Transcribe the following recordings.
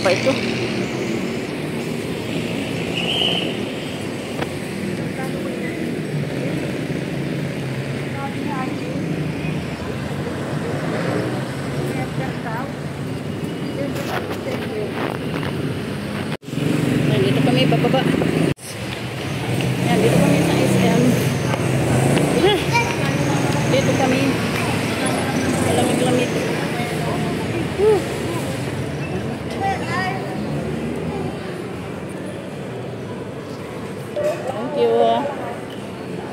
Apa itu? Nah, dito kami bababa. Yan, dito kami sa SM. Dito kami. Malamig-lamig. Thank you.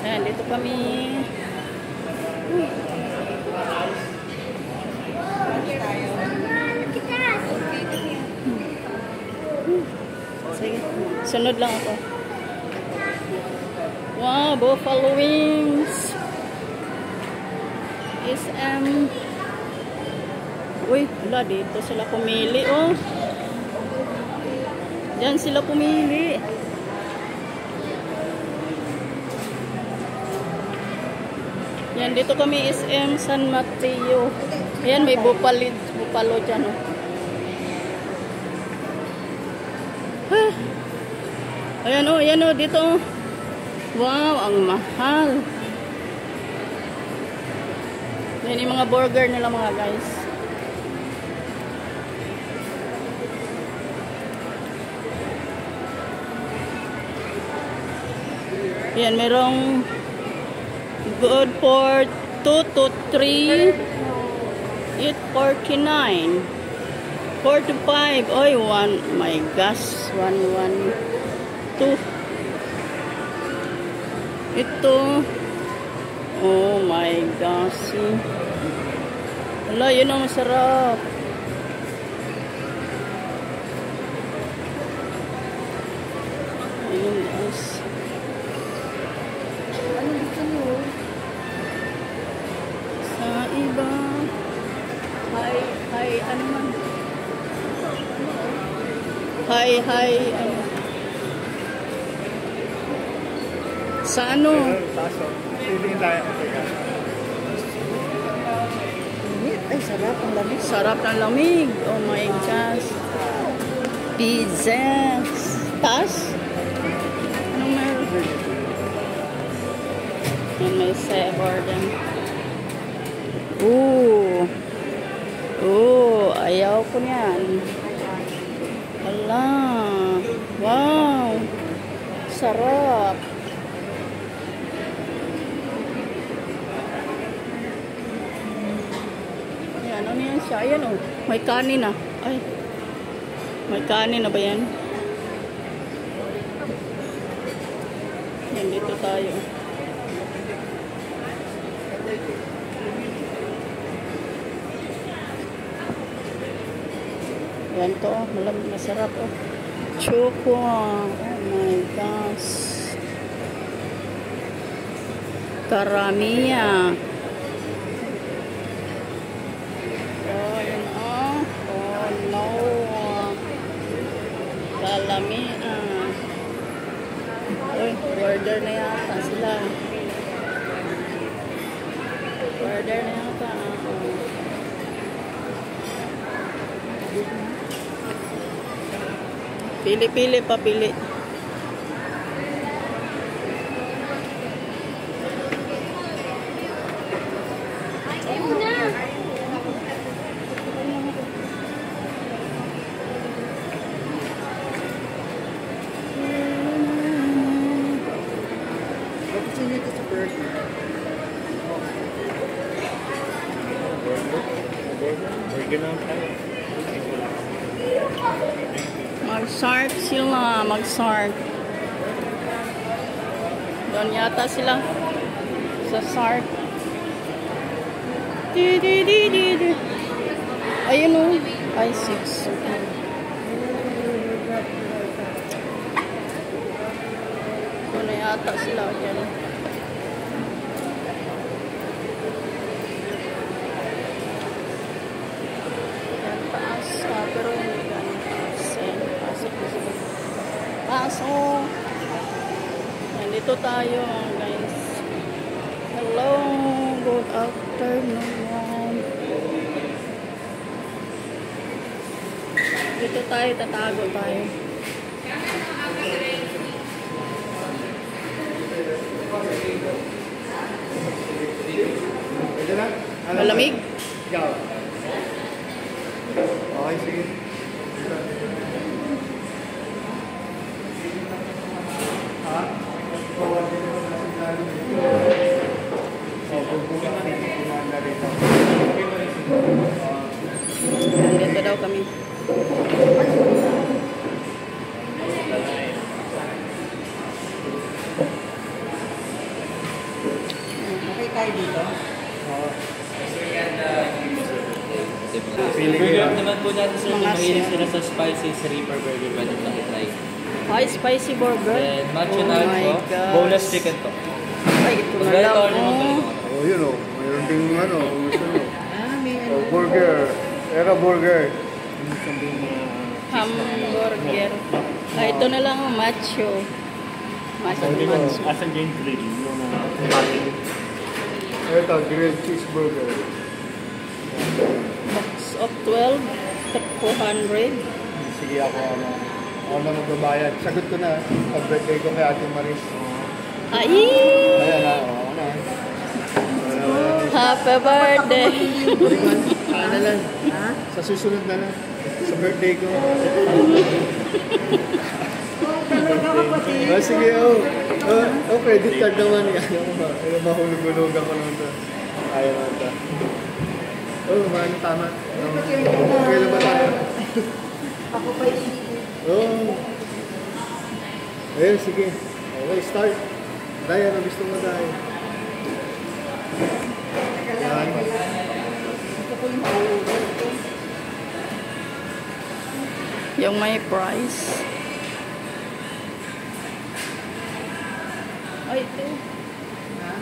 Ayan, dito kami. Sige, sunod lang ako. Wow, buffalo wings. SM. Uy, wala, dito sila pumili, oh. Diyan sila pumili. Yan, dito kami SM San Mateo. Ayan, may buffalo dyan, oh. Ayan, oh, ayan, oh, dito, oh. Wow, ang mahal. Yan yung mga burger nila, mga guys. Yan, merong good for 2 to 3. 8.49. 4 to 5. Oy, 1. My gosh. 1, 1, 2. Ito. Oh my gosh. Wala, yun ang masarap. Ayun, guys. Ano gusto mo? Sa iba. Hi, ano man? Hi, ano? Sa ano? Taso. Feeling tayo. Ay, sarap ang lamig. Sarap ng lamig. Oh my gosh. Pizza. Taas? Anong meron? Yan may savor din. Ooh. Ooh, ayaw ko niyan. Hala. Wow. Sarap. Yan, ano yan siya? Ayan oh. May kanin ah. Ay. May kanin na ba yan? Yan, dito tayo. Yan to, malamig, masarap oh. Choco. Oh my gosh. Karamiya. Oh, yan oh. Oh no. Kalamia. Uy, order na yata sila. Order na yata. Pili-pili pa, pili. Mag-sark sila, mag-sark. Doon yata sila sa sark. Ayun o. Ay, 6. Doon na yata sila. Yan. Yan, taas. Pero hindi ganun taas. Pasok. Nandito tayo, guys. Hello, good afternoon. Dito tayo, tatago tayo. Malamig? Okay, sige. Nandito daw kami. Okay tayo dito. Burger naman po natin sir, kung mahilig sila sa spicy Reaper burger, pwede lang i-try. Ay, spicy burger. Then, macho Oh naan my po, gosh. boneless chicken po. Ay, ito na lang. Oh, yun oh. Mayroon ding ano, kung gusto mo. May ano. Oh, burger. Era burger. Hamburger. Ah, ito na lang, macho. Macho. Asa game grill, yung Ito, grilled cheeseburger. Box of 12, 200. Sige ako, ano. Ako na magbabayad. Sagot ko na. Pag-birthday ko kay Ate Maris. Ay! Ayan na, ako na. Happy birthday! Ano lang. Ha? Sa susunod na lang. Sa birthday ko. Talaga kapatid. Ah, sige, oh. Oh, credit card naman. Ano, mahulog-hulog ako naman ito. Ayaw naman ito. Oh, maano tama. Kailan ba tayo? Ako pa isipin. Oh. Ayun, sige. Okay, start. Dahil, ano gusto mo dahil? Yan. Ito po yung order ko. Yung may price. Ay, ito. Ha?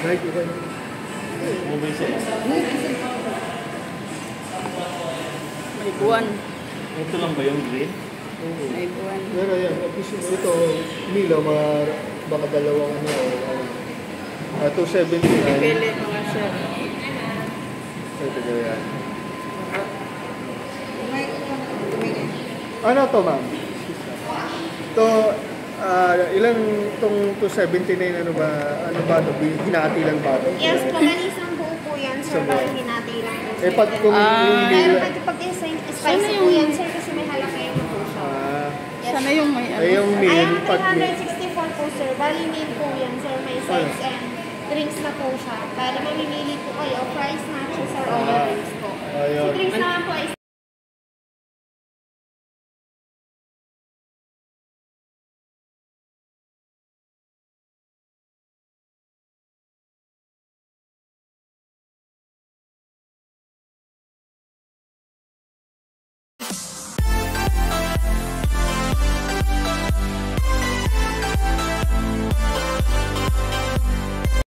Right, iba na. ba yung sila? May buwan. Ito lang ba yung green? Oo. May buwan. Pero yan, ito, Milo, baka dalawang ano, 279. Pili mga sir. Ito daw yan. May tumingin. Ano to, ma'am? Ito, ilan itong 279, ano ba, ito? Hinati lang ba ito? Yes po,ganisang buo po yan, sir. Sa buo. Bali hinati lang po. Eh, pag kung yung Pero Milo, pati pag spicy Sana po yung- yan, sir, kasi may jalapeno po siya. Sana yung may ano. yung Ay, meal, ang pag 364 po, sir. Bali meal po yan, sir. May sides and drinks na po siya. Bali mamimili po kayo, fries, nachos, or order